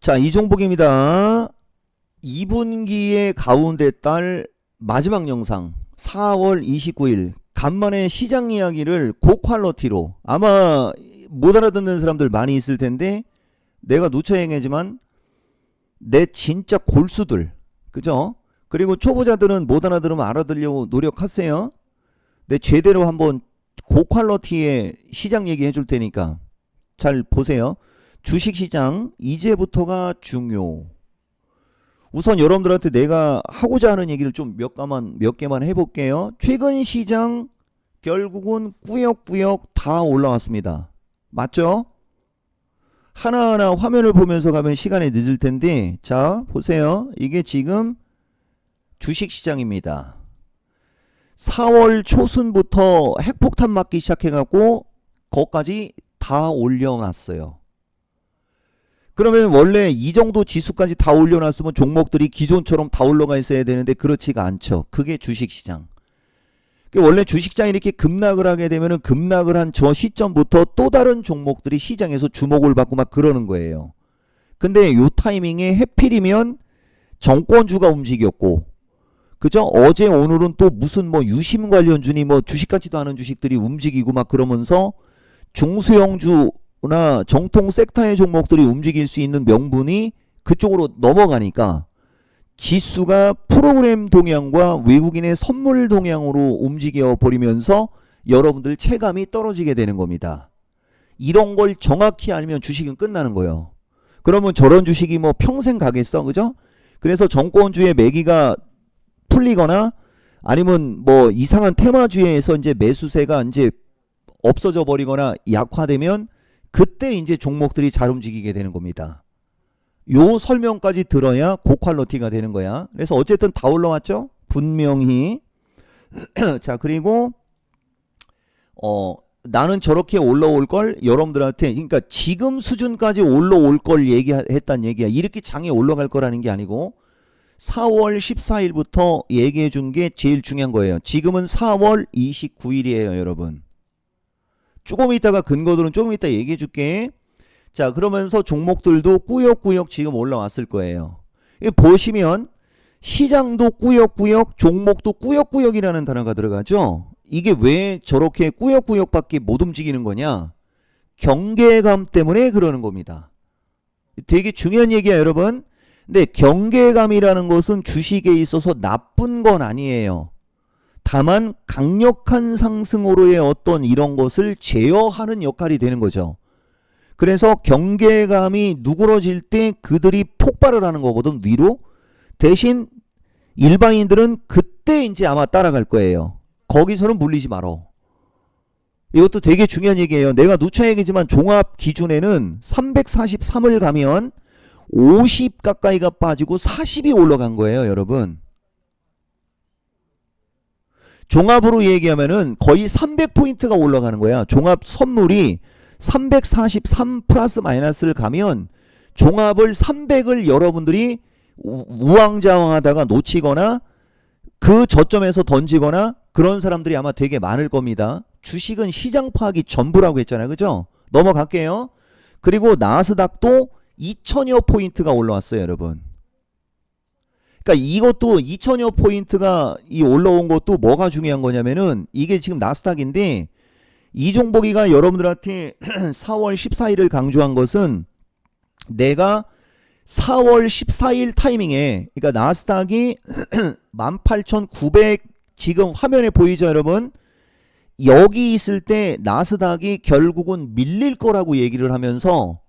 자, 이종복입니다. 2분기의 가운데 달 마지막 영상 4월 29일 간만에 시장 이야기를 고퀄러티로, 아마 못 알아듣는 사람들 많이 있을 텐데 내가 누차 얘기하지만 내 진짜 골수들, 그죠? 그리고 초보자들은 못 알아들으면 알아들으려고 노력하세요. 내 제대로 한번 고퀄러티의 시장 얘기 해줄 테니까 잘 보세요. 주식시장 이제부터가 중요. 우선 여러분들한테 내가 하고자 하는 얘기를 좀 몇 개만 해볼게요. 최근 시장 결국은 꾸역꾸역 다 올라왔습니다. 맞죠? 하나하나 화면을 보면서 가면 시간이 늦을 텐데, 자 보세요. 이게 지금 주식시장입니다. 4월 초순부터 핵폭탄 맞기 시작해갖고 거기까지 다 올려놨어요. 그러면 원래 이 정도 지수까지 다 올려놨으면 종목들이 기존처럼 다 올라가 있어야 되는데 그렇지가 않죠. 그게 주식시장. 원래 주식시장이 이렇게 급락을 하게 되면은 급락을 한 저 시점부터 또 다른 종목들이 시장에서 주목을 받고 막 그러는 거예요. 근데 요 타이밍에 해필이면 정권주가 움직였고, 그죠? 어제 오늘은 또 무슨 뭐 유심 관련주니 뭐 주식 같지도 않은 주식들이 움직이고 막 그러면서 중소형주나 정통 섹터의 종목들이 움직일 수 있는 명분이 그쪽으로 넘어가니까 지수가 프로그램 동향과 외국인의 선물 동향으로 움직여 버리면서 여러분들 체감이 떨어지게 되는 겁니다. 이런 걸 정확히 알면 주식은 끝나는 거예요. 그러면 저런 주식이 뭐 평생 가겠어, 그죠? 그래서 정권주의 매기가 풀리거나 아니면 뭐 이상한 테마주에서 이제 매수세가 이제 없어져 버리거나 약화되면 그때 이제 종목들이 잘 움직이게 되는 겁니다. 요 설명까지 들어야 고퀄러티가 되는 거야. 그래서 어쨌든 다 올라왔죠? 분명히. 자, 그리고 나는 저렇게 올라올 걸 여러분들한테, 그러니까 지금 수준까지 올라올 걸 얘기했단 얘기야. 이렇게 장에 올라갈 거라는 게 아니고 4월 14일부터 얘기해 준 게 제일 중요한 거예요. 지금은 4월 29일이에요, 여러분. 조금 있다가 근거들은 조금 있다 얘기해 줄게. 자, 그러면서 종목들도 꾸역꾸역 지금 올라왔을 거예요. 보시면 시장도 꾸역꾸역, 종목도 꾸역꾸역이라는 단어가 들어가죠. 이게 왜 저렇게 꾸역꾸역밖에 못 움직이는 거냐? 경계감 때문에 그러는 겁니다. 되게 중요한 얘기야, 여러분. 근데 경계감이라는 것은 주식에 있어서 나쁜 건 아니에요. 다만 강력한 상승으로의 어떤 이런 것을 제어하는 역할이 되는 거죠. 그래서 경계감이 누그러질 때 그들이 폭발을 하는 거거든, 위로. 대신 일반인들은 그때 이제 아마 따라갈 거예요. 거기서는 물리지 말어. 이것도 되게 중요한 얘기예요. 내가 누차 얘기지만 종합 기준에는 343을 가면 50 가까이가 빠지고 40이 올라간 거예요, 여러분. 종합으로 얘기하면은 거의 300포인트가 올라가는 거야. 종합 선물이 343 플러스 마이너스를 가면 종합을 300을 여러분들이 우왕좌왕하다가 놓치거나 그 저점에서 던지거나 그런 사람들이 아마 되게 많을 겁니다. 주식은 시장 파악이 전부라고 했잖아요, 그죠? 넘어갈게요. 그리고 나스닥도 2000여 포인트가 올라왔어요, 여러분. 그러니까 이것도 2000여 포인트가 이 올라온 것도 뭐가 중요한 거냐면은 이게 지금 나스닥인데, 이종복이가 여러분들한테 4월 14일을 강조한 것은 내가 4월 14일 타이밍에, 그러니까 나스닥이 18,900 지금 화면에 보이죠, 여러분? 여기 있을 때 나스닥이 결국은 밀릴 거라고 얘기를 하면서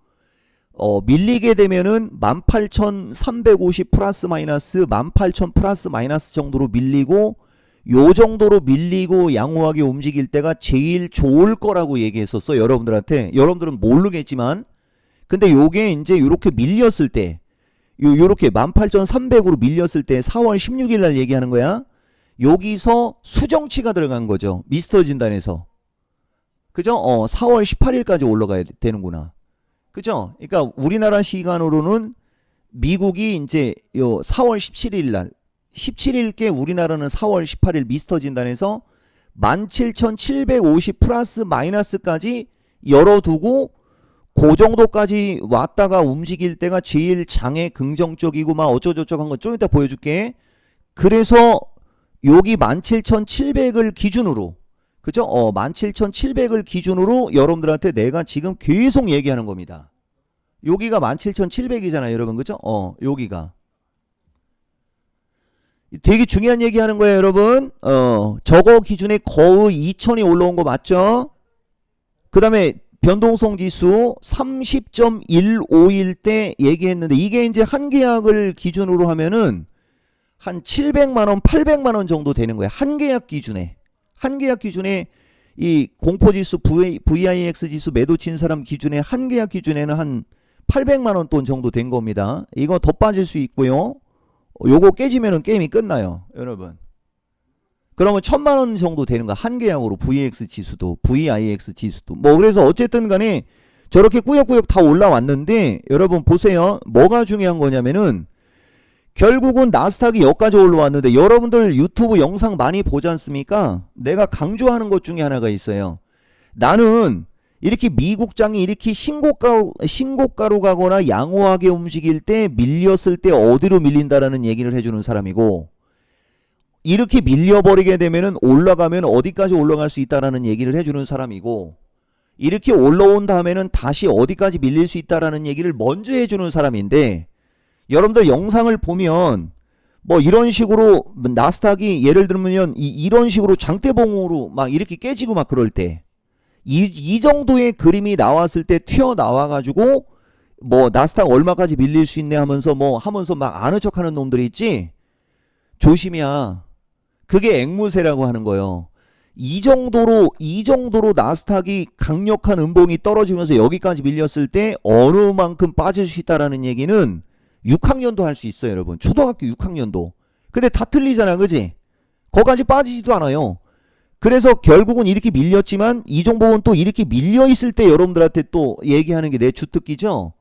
밀리게 되면은 18,350 플러스 마이너스 18,000 플러스 마이너스 정도로 밀리고, 요 정도로 밀리고 양호하게 움직일 때가 제일 좋을 거라고 얘기했었어, 여러분들한테. 여러분들은 모르겠지만, 근데 요게 이제 요렇게 밀렸을 때, 요렇게 18,300으로 밀렸을 때 4월 16일 날 얘기하는 거야. 여기서 수정치가 들어간 거죠, 미스터 진단에서. 그죠? 4월 18일까지 올라가야 되는구나. 그죠? 그러니까 우리나라 시간으로는 미국이 이제 요 4월 17일 날, 17일께 우리나라는 4월 18일 미스터 진단에서 17,750 플러스 마이너스까지 열어두고 그 정도까지 왔다가 움직일 때가 제일 장애 긍정적이고 막 어쩌고저쩌고 한 거 좀 이따 보여줄게. 그래서 여기 17,700을 기준으로, 그죠? 17,700을 기준으로 여러분들한테 내가 지금 계속 얘기하는 겁니다. 여기가 17,700이잖아요, 여러분. 그죠? 여기가. 되게 중요한 얘기 하는 거예요, 여러분. 저거 기준에 거의 2,000이 올라온 거 맞죠? 그 다음에 변동성 지수 30.151 때 얘기했는데, 이게 이제 한 계약을 기준으로 하면은 한 700만원, 800만원 정도 되는 거예요. 한 계약 기준에. 한 계약 기준에 이 공포지수, VIX 지수 매도 친 사람 기준에 한 계약 기준에는 한 800만원 돈 정도 된 겁니다. 이거 더 빠질 수 있고요. 요거 깨지면은 게임이 끝나요, 여러분. 그러면 1000만원 정도 되는 거, 한 계약으로. VX 지수도, VIX 지수도. 뭐, 그래서 어쨌든 간에 저렇게 꾸역꾸역 다 올라왔는데, 여러분 보세요. 뭐가 중요한 거냐면은, 결국은 나스닥이 여기까지 올라왔는데, 여러분들 유튜브 영상 많이 보지 않습니까? 내가 강조하는 것 중에 하나가 있어요. 나는 이렇게 미국장이 이렇게 신고가로 가거나 양호하게 움직일 때, 밀렸을 때 어디로 밀린다라는 얘기를 해주는 사람이고, 이렇게 밀려버리게 되면은 올라가면 어디까지 올라갈 수 있다라는 얘기를 해주는 사람이고, 이렇게 올라온 다음에는 다시 어디까지 밀릴 수 있다라는 얘기를 먼저 해주는 사람인데, 여러분들 영상을 보면 뭐 이런 식으로 나스닥이 예를 들면 이런 식으로 장대봉으로 막 이렇게 깨지고 막 그럴 때, 이 정도의 그림이 나왔을 때 튀어나와가지고 뭐 나스닥 얼마까지 밀릴 수 있네 하면서 막 아는 척하는 놈들이 있지. 조심이야. 그게 앵무새라고 하는 거예요. 이 정도로 나스닥이 강력한 음봉이 떨어지면서 여기까지 밀렸을 때 어느 만큼 빠질 수 있다라는 얘기는 6학년도 할 수 있어요, 여러분. 초등학교 6학년도. 근데 다 틀리잖아, 그지? 거기까지 빠지지도 않아요. 그래서 결국은 이렇게 밀렸지만, 이 종목은 또 이렇게 밀려있을 때 여러분들한테 또 얘기하는 게 내 주특기죠.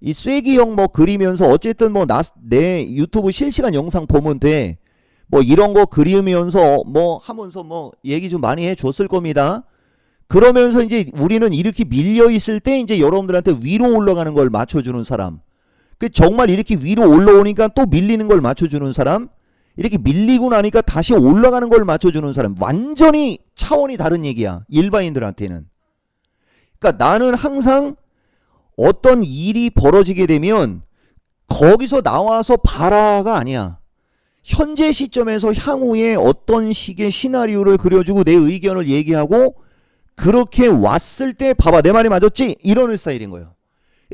이 쐐기형 뭐 그리면서 어쨌든 뭐 내 유튜브 실시간 영상 보면 돼. 뭐 이런 거 그리면서 뭐 하면서 뭐 얘기 좀 많이 해줬을 겁니다. 그러면서 이제 우리는 이렇게 밀려있을 때 이제 여러분들한테 위로 올라가는 걸 맞춰주는 사람. 그 정말 이렇게 위로 올라오니까 또 밀리는 걸 맞춰주는 사람. 이렇게 밀리고 나니까 다시 올라가는 걸 맞춰주는 사람. 완전히 차원이 다른 얘기야, 일반인들한테는. 그러니까 나는 항상 어떤 일이 벌어지게 되면 거기서 나와서 봐라가 아니야. 현재 시점에서 향후에 어떤 식의 시나리오를 그려주고 내 의견을 얘기하고, 그렇게 왔을 때 봐봐, 내 말이 맞았지? 이러는 스타일인 거예요.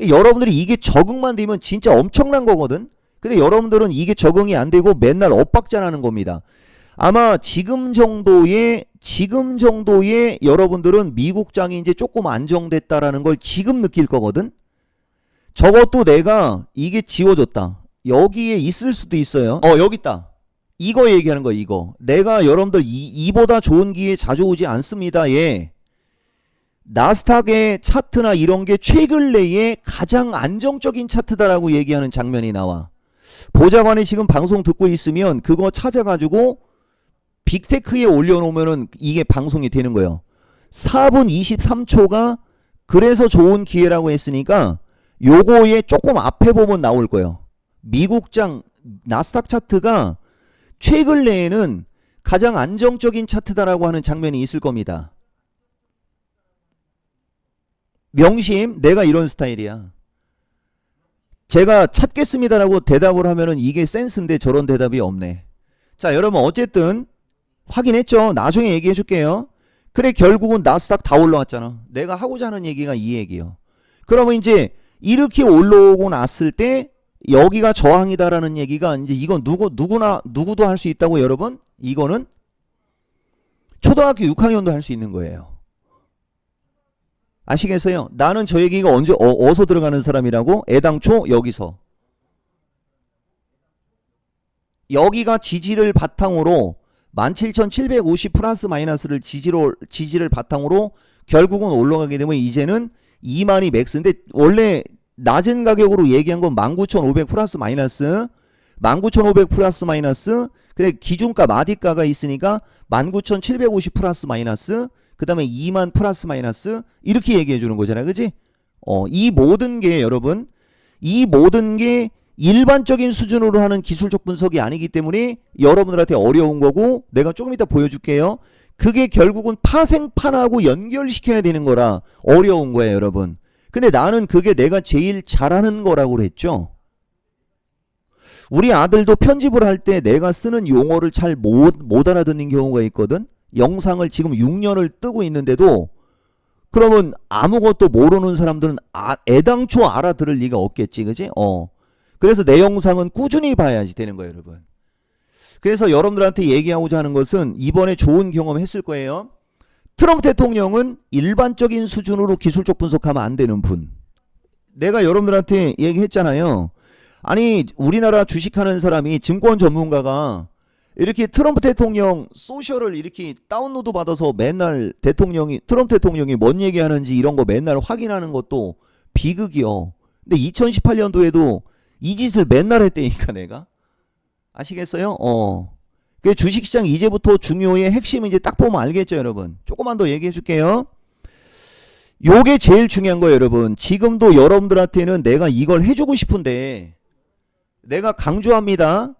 여러분들이 이게 적응만 되면 진짜 엄청난 거거든. 근데 여러분들은 이게 적응이 안 되고 맨날 엇박자나는 겁니다. 아마 지금 정도의 여러분들은 미국장이 이제 조금 안정됐다라는 걸 지금 느낄 거거든. 저것도 내가 이게 지워졌다, 여기에 있을 수도 있어요. 여기 있다. 이거 얘기하는 거야, 이거. 내가 여러분들 이보다 좋은 기회 자주 오지 않습니다. 예. 나스닥의 차트나 이런 게 최근래에 가장 안정적인 차트다라고 얘기하는 장면이 나와. 보좌관이 지금 방송 듣고 있으면 그거 찾아가지고 빅테크에 올려놓으면은 이게 방송이 되는 거예요. 4분 23초가 그래서 좋은 기회라고 했으니까 요거에 조금 앞에 보면 나올 거예요. 미국장 나스닥 차트가 최근래에는 가장 안정적인 차트다라고 하는 장면이 있을 겁니다. 명심, 내가 이런 스타일이야. 제가 찾겠습니다라고 대답을 하면은 이게 센스인데 저런 대답이 없네. 자, 여러분 어쨌든 확인했죠? 나중에 얘기해 줄게요. 그래, 결국은 나스닥 다 올라왔잖아. 내가 하고자 하는 얘기가 이 얘기예요. 그러면 이제 이렇게 올라오고 났을 때 여기가 저항이다라는 얘기가, 이제 이건 누구도 할 수 있다고, 여러분. 이거는 초등학교 6학년도 할 수 있는 거예요. 아시겠어요? 나는 저 얘기가 언제 어디서 들어가는 사람이라고? 애당초 여기서. 여기가 지지를 바탕으로 17,750 플러스 마이너스를 지지를 바탕으로 결국은 올라가게 되면 이제는 2만이 맥스인데, 원래 낮은 가격으로 얘기한 건 19,500 플러스 마이너스, 19,500 플러스 마이너스, 근데 기준가 마디가가 있으니까 19,750 플러스 마이너스, 그 다음에 2만 플러스 마이너스, 이렇게 얘기해 주는 거잖아, 그지? 이 모든 게 여러분, 이 모든 게 일반적인 수준으로 하는 기술적 분석이 아니기 때문에 여러분들한테 어려운 거고, 내가 조금 이따 보여줄게요. 그게 결국은 파생판하고 연결시켜야 되는 거라 어려운 거예요, 여러분. 근데 나는 그게 내가 제일 잘하는 거라고 그랬죠. 우리 아들도 편집을 할 때 내가 쓰는 용어를 잘 못 알아듣는 경우가 있거든. 영상을 지금 6년을 뜨고 있는데도, 그러면 아무것도 모르는 사람들은 애당초 알아들을 리가 없겠지, 그지? 그래서 내 영상은 꾸준히 봐야지 되는 거예요, 여러분. 그래서 여러분들한테 얘기하고자 하는 것은, 이번에 좋은 경험 했을 거예요. 트럼프 대통령은 일반적인 수준으로 기술적 분석하면 안 되는 분. 내가 여러분들한테 얘기했잖아요. 아니, 우리나라 주식하는 사람이, 증권 전문가가 이렇게 트럼프 대통령 소셜을 이렇게 다운로드 받아서 맨날 트럼프 대통령이 뭔 얘기하는지 이런 거 맨날 확인하는 것도 비극이요. 근데 2018년도에도 이 짓을 맨날 했다니까, 내가. 아시겠어요? 그 주식시장 이제부터 중요해. 핵심 이제 딱 보면 알겠죠, 여러분. 조금만 더 얘기해 줄게요. 요게 제일 중요한 거예요, 여러분. 지금도 여러분들한테는 내가 이걸 해주고 싶은데, 내가 강조합니다.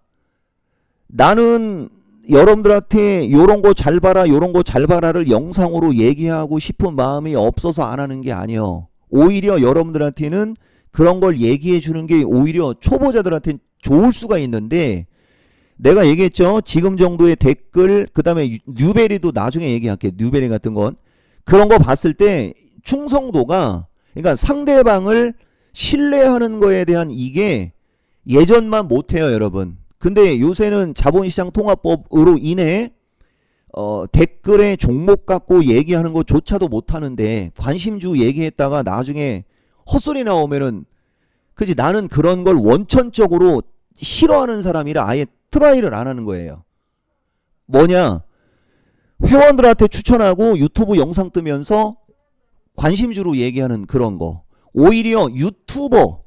나는 여러분들한테 요런 거 잘 봐라, 요런 거 잘 봐라를 영상으로 얘기하고 싶은 마음이 없어서 안 하는 게 아니에요. 오히려 여러분들한테는 그런 걸 얘기해 주는 게 오히려 초보자들한테는 좋을 수가 있는데, 내가 얘기했죠. 지금 정도의 댓글, 그 다음에 뉴베리도 나중에 얘기할게요. 뉴베리 같은 건. 그런 거 봤을 때 충성도가, 그러니까 상대방을 신뢰하는 거에 대한, 이게 예전만 못해요, 여러분. 근데 요새는 자본시장 통합법으로 인해 댓글에 종목 갖고 얘기하는 것조차도 못하는데, 관심주 얘기했다가 나중에 헛소리 나오면은, 그지, 나는 그런 걸 원천적으로 싫어하는 사람이라 아예 트라이를 안 하는 거예요. 뭐냐, 회원들한테 추천하고 유튜브 영상 뜨면서 관심주로 얘기하는 그런 거. 오히려 유튜버,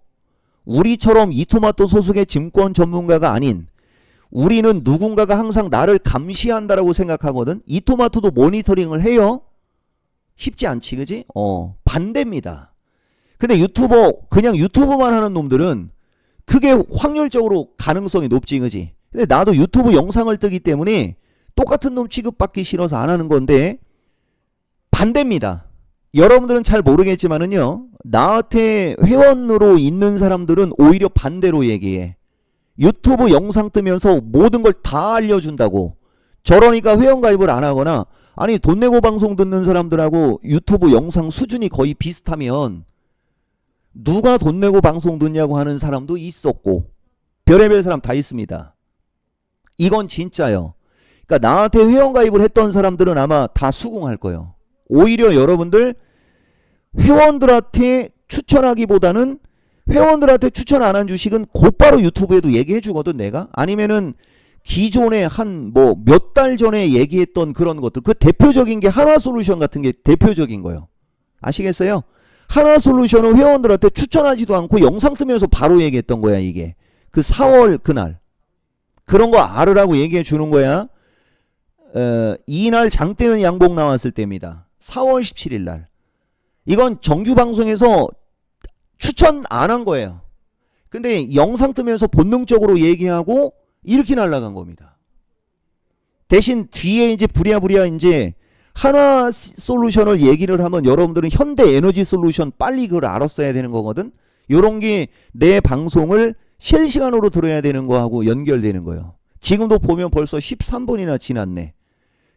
우리처럼 이토마토 소속의 증권 전문가가 아닌, 우리는 누군가가 항상 나를 감시한다라고 생각하거든. 이토마토도 모니터링을 해요. 쉽지 않지, 그지? 반대입니다. 근데 그냥 유튜버만 하는 놈들은 그게 확률적으로 가능성이 높지, 그지? 근데 나도 유튜브 영상을 뜨기 때문에 똑같은 놈 취급받기 싫어서 안 하는 건데, 반대입니다. 여러분들은 잘 모르겠지만은요, 나한테 회원으로 있는 사람들은 오히려 반대로 얘기해. 유튜브 영상 뜨면서 모든 걸 다 알려준다고. 저러니까 회원가입을 안 하거나, 아니, 돈 내고 방송 듣는 사람들하고 유튜브 영상 수준이 거의 비슷하면 누가 돈 내고 방송 듣냐고 하는 사람도 있었고, 별의별 사람 다 있습니다. 이건 진짜요. 그러니까 나한테 회원가입을 했던 사람들은 아마 다 수긍할 거예요. 오히려 여러분들 회원들한테 추천하기보다는, 회원들한테 추천 안 한 주식은 곧바로 유튜브에도 얘기해 주거든, 내가. 아니면은 기존에 한 몇 달 전에 얘기했던 그런 것들, 그 대표적인 게 하나솔루션 같은 게 대표적인 거예요. 아시겠어요? 하나솔루션은 회원들한테 추천하지도 않고 영상 뜨면서 바로 얘기했던 거야, 이게. 그 4월 그날. 그런 거 알으라고 얘기해 주는 거야. 이날 장대는 양봉 나왔을 때입니다. 4월 17일 날. 이건 정규 방송에서 추천 안 한 거예요. 근데 영상 뜨면서 본능적으로 얘기하고 이렇게 날아간 겁니다. 대신 뒤에 이제 부랴부랴 이제 하나 솔루션을 얘기를 하면 여러분들은 현대 에너지 솔루션 빨리 그걸 알았어야 되는 거거든. 요런 게 내 방송을 실시간으로 들어야 되는 거하고 연결되는 거예요. 지금도 보면 벌써 13분이나 지났네.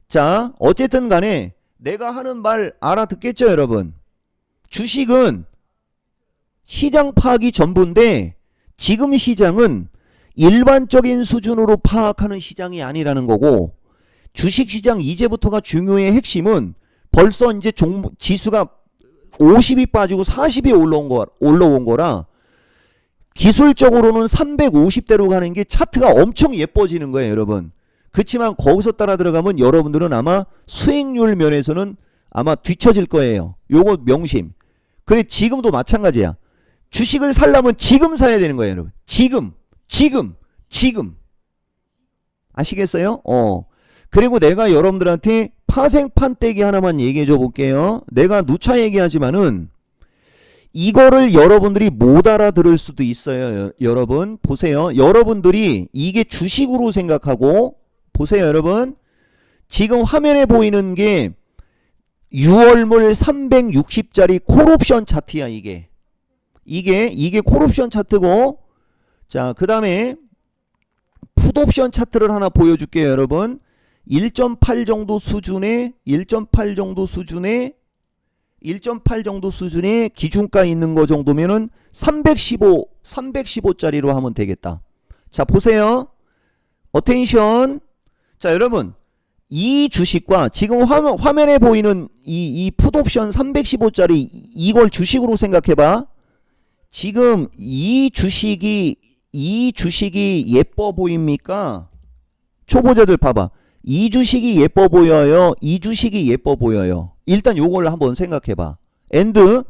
자, 어쨌든 간에 내가 하는 말 알아듣겠죠, 여러분? 주식은 시장 파악이 전부인데, 지금 시장은 일반적인 수준으로 파악하는 시장이 아니라는 거고, 주식시장 이제부터가 중요의 핵심은 벌써 이제 지수가 50이 빠지고 40이 올라온 거라, 기술적으로는 350대로 가는 게 차트가 엄청 예뻐지는 거예요, 여러분. 그렇지만 거기서 따라 들어가면 여러분들은 아마 수익률 면에서는 아마 뒤처질 거예요. 요거 명심. 그래, 지금도 마찬가지야. 주식을 살려면 지금 사야 되는 거예요, 여러분. 지금. 아시겠어요? 그리고 내가 여러분들한테 파생판 떼기 하나만 얘기해 줘 볼게요. 내가 누차 얘기하지만은 이거를 여러분들이 못 알아들을 수도 있어요. 여러분 보세요. 여러분들이 이게 주식으로 생각하고 보세요. 여러분 지금 화면에 보이는 게 6월물 360짜리 콜옵션 차트야. 이게 콜옵션 차트고, 자 그 다음에 풋옵션 차트를 하나 보여줄게요. 여러분 1.8 정도 수준의 1.8 정도 수준의 기준가 있는 거 정도면은 315짜리로 하면 되겠다. 자 보세요. 어텐션. 자 여러분 이 주식과 지금 화면에 보이는 이 풋옵션 315짜리 이걸 주식으로 생각해봐. 지금 이 주식이 예뻐 보입니까? 초보자들 봐봐. 이 주식이 예뻐 보여요? 이 주식이 예뻐 보여요? 일단 요걸 한번 생각해봐. 엔드.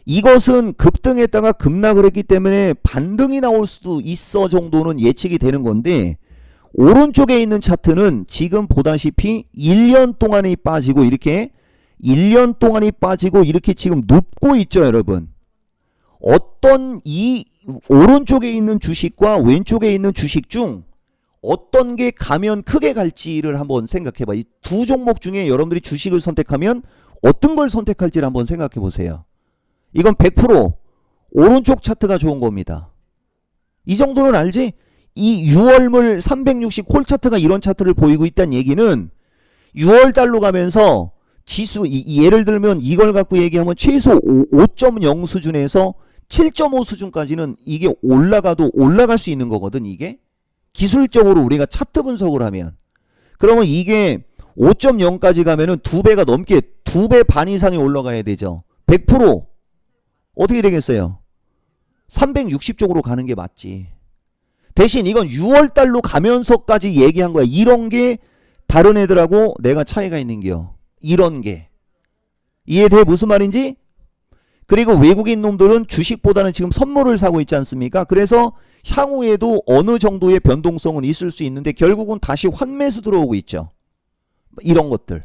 이것은 급등했다가 급락을 했기 때문에 반등이 나올 수도 있어 정도는 예측이 되는 건데, 오른쪽에 있는 차트는 지금 보다시피 1년 동안이 빠지고 이렇게 1년 동안이 빠지고 이렇게 지금 눕고 있죠. 여러분 어떤 이 오른쪽에 있는 주식과 왼쪽에 있는 주식 중 어떤 게 가면 크게 갈지를 한번 생각해봐. 이 두 종목 중에 여러분들이 주식을 선택하면 어떤 걸 선택할지를 한번 생각해 보세요. 이건 100% 오른쪽 차트가 좋은 겁니다. 이 정도는 알지? 이 6월물 360 콜 차트가 이런 차트를 보이고 있다는 얘기는 6월달로 가면서 지수 예를 들면 이걸 갖고 얘기하면 최소 5.0 수준에서 7.5 수준까지는 이게 올라갈 수 있는 거거든. 이게 기술적으로 우리가 차트 분석을 하면, 그러면 이게 5.0까지 가면은 2배가 넘게 2배 반 이상이 올라가야 되죠. 100% 어떻게 되겠어요? 360쪽으로 가는 게 맞지. 대신 이건 6월달로 가면서까지 얘기한 거야. 이런 게 다른 애들하고 내가 차이가 있는 게요. 이런 게 이해돼? 무슨 말인지? 그리고 외국인 놈들은 주식보다는 지금 선물을 사고 있지 않습니까? 그래서 향후에도 어느 정도의 변동성은 있을 수 있는데 결국은 다시 환매수 들어오고 있죠. 이런 것들.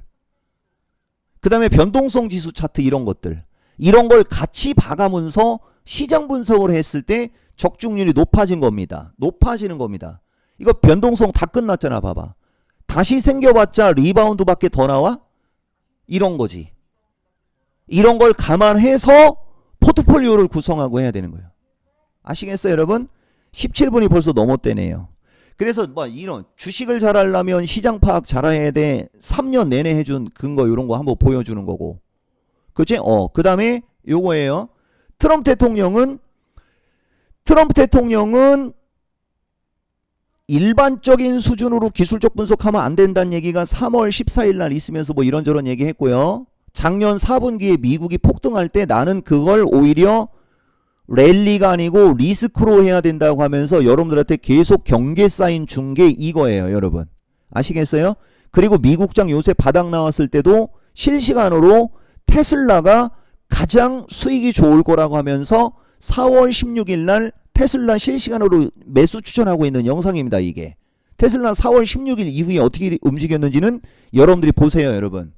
그 다음에 변동성 지수 차트 이런 것들. 이런 걸 같이 봐가면서 시장 분석을 했을 때 적중률이 높아진 겁니다. 높아지는 겁니다. 이거 변동성 다 끝났잖아. 봐봐. 다시 생겨봤자 리바운드밖에 더 나와? 이런 거지. 이런 걸 감안해서 포트폴리오를 구성하고 해야 되는 거예요. 아시겠어요 여러분? 17분이 벌써 넘었대네요. 그래서 뭐 이런 주식을 잘하려면 시장 파악 잘해야 돼. 3년 내내 해준 근거 이런 거 한번 보여주는 거고. 그치? 그 다음에 요거예요. 트럼프 대통령은 일반적인 수준으로 기술적 분석하면 안 된다는 얘기가 3월 14일 날 있으면서 뭐 이런저런 얘기 했고요. 작년 4분기에 미국이 폭등할 때 나는 그걸 오히려 랠리가 아니고 리스크로 해야 된다고 하면서 여러분들한테 계속 경계 쌓인 준 게 이거예요. 여러분 아시겠어요? 그리고 미국장 요새 바닥 나왔을 때도 실시간으로 테슬라가 가장 수익이 좋을 거라고 하면서 4월 16일 날 테슬라 실시간으로 매수 추천하고 있는 영상입니다. 이게 테슬라 4월 16일 이후에 어떻게 움직였는지는 여러분들이 보세요. 여러분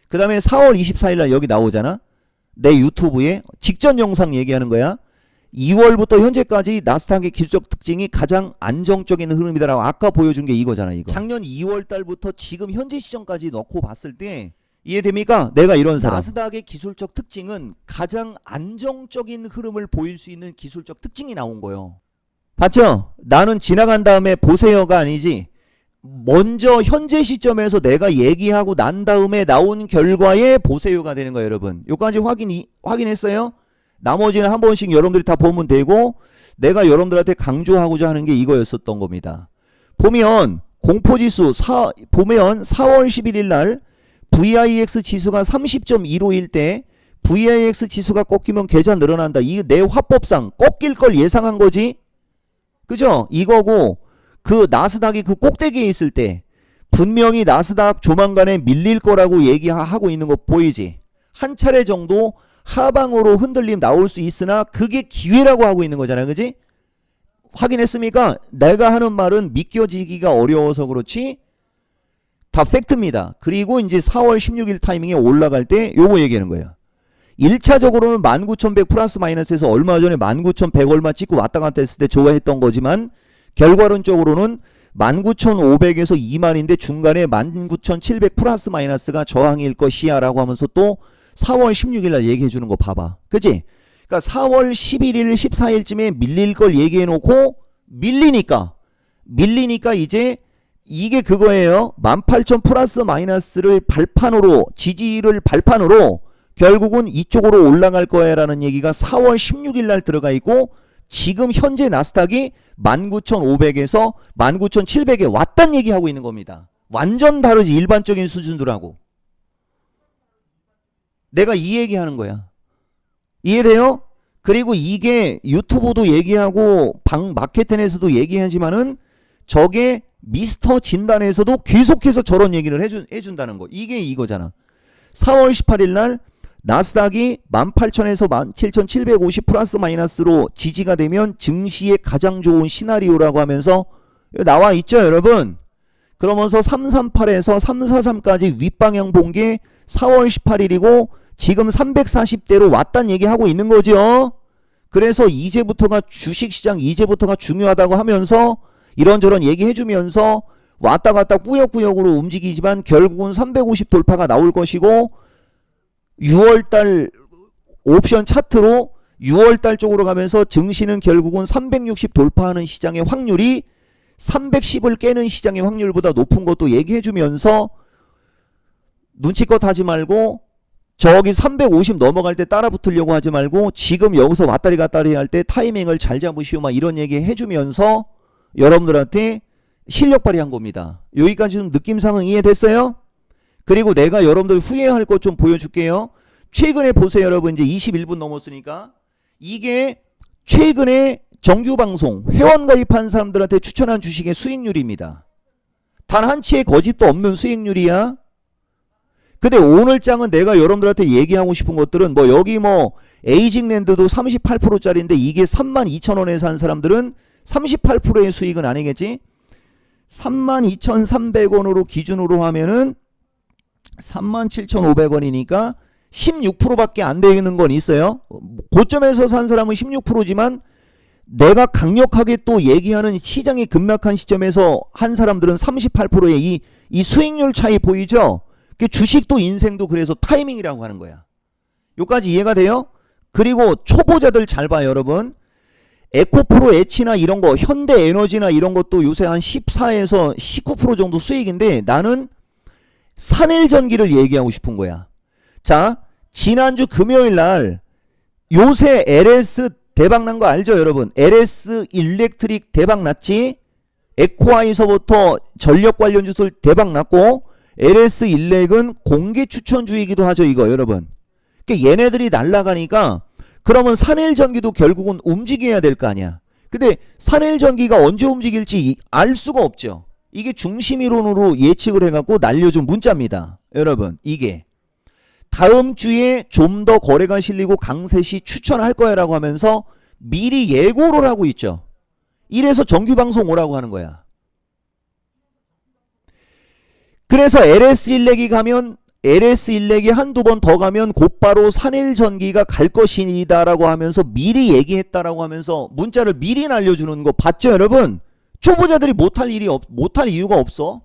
그 다음에 4월 24일 날 여기 나오잖아. 내 유튜브에 직전 영상 얘기하는 거야. 2월부터 현재까지 나스닥의 기술적 특징이 가장 안정적인 흐름이다라고 아까 보여준 게 이거잖아. 이거 작년 2월 달부터 지금 현재 시점까지 넣고 봤을 때 이해됩니까? 내가 이런 사람. 나스닥의 기술적 특징은 가장 안정적인 흐름을 보일 수 있는 기술적 특징이 나온 거예요. 봤죠? 나는 지나간 다음에 보세요가 아니지. 먼저 현재 시점에서 내가 얘기하고 난 다음에 나온 결과에 보세요가 되는 거예요. 여러분 요까지 확인했어요? 나머지는 한 번씩 여러분들이 다 보면 되고, 내가 여러분들한테 강조하고자 하는 게 이거였었던 겁니다. 보면 공포지수 보면 4월 11일 날 VIX 지수가 30.151 때 VIX 지수가 꺾이면 계좌 늘어난다. 이 내 화법상 꺾일 걸 예상한 거지. 그죠? 이거고, 그 나스닥이 그 꼭대기에 있을 때 분명히 나스닥 조만간에 밀릴 거라고 얘기하고 있는 거 보이지? 한 차례 정도 하방으로 흔들림 나올 수 있으나 그게 기회라고 하고 있는 거잖아. 그지? 확인했습니까? 내가 하는 말은 믿겨지기가 어려워서 그렇지 다 팩트입니다. 그리고 이제 4월 16일 타이밍에 올라갈 때 요거 얘기하는 거예요. 1차적으로는 19,100 플러스 마이너스에서 얼마 전에 19,100 얼마 찍고 왔다 갔다 했을 때 좋아했던 거지만 결과론적으로는 19,500에서 2만인데 중간에 19,700 플러스 마이너스가 저항일 것이야 라고 하면서 또 4월 16일 날 얘기해 주는 거 봐봐. 그치? 그러니까 4월 11일 14일쯤에 밀릴 걸 얘기해 놓고 밀리니까 이제 이게 그거예요. 18,000 플러스 마이너스를 발판으로 지지를 발판으로 결국은 이쪽으로 올라갈 거야 라는 얘기가 4월 16일 날 들어가 있고 지금 현재 나스닥이 19,500에서 19,700에 왔단 얘기하고 있는 겁니다. 완전 다르지 일반적인 수준들하고. 내가 이 얘기하는 거야. 이해돼요? 그리고 이게 유튜브도 얘기하고 마케팅에서도 얘기하지만은 저게 미스터 진단에서도 계속해서 저런 얘기를 해준다는 거. 이게 이거잖아. 4월 18일 날 나스닥이 18,000에서 17,750 플러스 마이너스로 지지가 되면 증시의 가장 좋은 시나리오라고 하면서 나와 있죠 여러분. 그러면서 338에서 343까지 윗방향 본 게 4월 18일이고 지금 340대로 왔단 얘기하고 있는 거죠. 그래서 이제부터가 주식시장 이제부터가 중요하다고 하면서 이런저런 얘기해주면서 왔다 갔다 꾸역꾸역으로 움직이지만 결국은 350 돌파가 나올 것이고 6월달 옵션 차트로 6월달 쪽으로 가면서 증시는 결국은 360 돌파하는 시장의 확률이 310을 깨는 시장의 확률보다 높은 것도 얘기해주면서 눈치껏 하지 말고 저기 350 넘어갈 때 따라 붙으려고 하지 말고 지금 여기서 왔다리 갔다리 할 때 타이밍을 잘 잡으시오 막 이런 얘기 해주면서 여러분들한테 실력 발휘한 겁니다. 여기까지 좀 느낌상은 이해됐어요? 그리고 내가 여러분들 후회할 것 좀 보여줄게요. 최근에 보세요 여러분. 이제 21분 넘었으니까 이게 최근에 정규방송 회원 가입한 사람들한테 추천한 주식의 수익률입니다. 단 한 치의 거짓도 없는 수익률이야. 근데 오늘 장은 내가 여러분들한테 얘기하고 싶은 것들은 뭐 여기 뭐 에이징랜드도 38%짜리인데 이게 32,000원에 산 사람들은 38%의 수익은 아니겠지? 32,300원으로 기준으로 하면은 37,500원이니까 16%밖에 안 되는 건 있어요. 고점에서 산 사람은 16%지만 내가 강력하게 또 얘기하는 시장이 급락한 시점에서 한 사람들은 38%의 이 수익률 차이 보이죠? 주식도 인생도 그래서 타이밍이라고 하는 거야. 여기까지 이해가 돼요? 그리고 초보자들 잘 봐요 여러분. 에코프로 H나 이런 거 현대에너지나 이런 것도 요새 한 14에서 19% 정도 수익인데 나는 산일전기를 얘기하고 싶은 거야. 자, 지난주 금요일 날 요새 LS 대박난 거 알죠 여러분? LS 일렉트릭 대박났지? 에코아이서부터 전력 관련 주술 대박났고 LS 일렉은 공개 추천주이기도 하죠 이거 여러분. 그러니까 얘네들이 날아가니까 그러면 산일전기도 결국은 움직여야 될 거 아니야. 근데 산일전기가 언제 움직일지 알 수가 없죠. 이게 중심이론으로 예측을 해갖고 날려준 문자입니다. 여러분 이게 다음 주에 좀 더 거래가 실리고 강세시 추천할 거야 라고 하면서 미리 예고를 하고 있죠. 이래서 정규방송 오라고 하는 거야. 그래서 LS1렉이 가면 LS1렉이 한두 번 더 가면 곧바로 산일전기가 갈 것이다 라고 하면서 미리 얘기했다라고 하면서 문자를 미리 날려주는 거 봤죠 여러분? 초보자들이 못할 이유가 없어.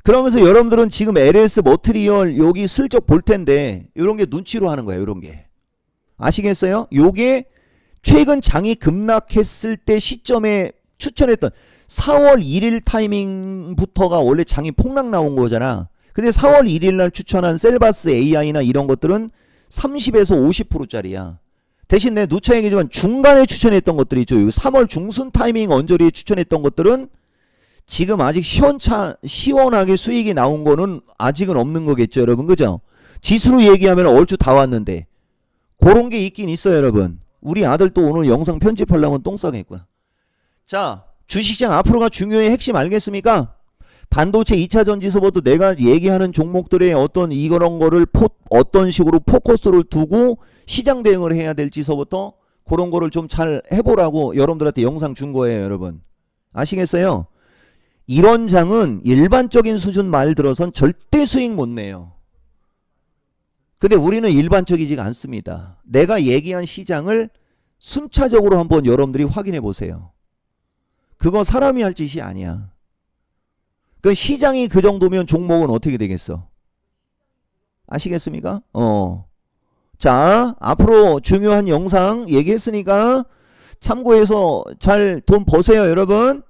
그러면서 여러분들은 지금 LS 머트리얼 여기 슬쩍 볼 텐데 이런 게 눈치로 하는 거예요. 이런 게 아시겠어요? 요게 최근 장이 급락했을 때 시점에 추천했던 4월 1일 타이밍부터가 원래 장이 폭락 나온 거잖아. 근데 4월 1일 날 추천한 셀바스 AI나 이런 것들은 30에서 50%짜리야. 대신 내 누차 얘기지만 중간에 추천했던 것들이 있죠. 3월 중순 타이밍 언저리에 추천했던 것들은 지금 아직 시원하게 수익이 나온 거는 아직은 없는 거겠죠 여러분. 그죠? 지수로 얘기하면 얼추 다 왔는데 그런 게 있긴 있어요 여러분. 우리 아들 또 오늘 영상 편집하려면 똥 싸겠구나. 자, 주식시장 앞으로가 중요해. 핵심 알겠습니까? 반도체 2차 전지서부터 내가 얘기하는 종목들의 어떤 이런 거를 어떤 식으로 포커스를 두고 시장 대응을 해야 될지서부터 그런 거를 좀 잘 해보라고 여러분들한테 영상 준 거예요 여러분. 아시겠어요? 이런 장은 일반적인 수준 말 들어선 절대 수익 못 내요. 근데 우리는 일반적이지가 않습니다. 내가 얘기한 시장을 순차적으로 한번 여러분들이 확인해 보세요. 그거 사람이 할 짓이 아니야. 그 시장이 그 정도면 종목은 어떻게 되겠어? 아시겠습니까? 자, 앞으로 중요한 영상 얘기했으니까 참고해서 잘 돈 버세요, 여러분.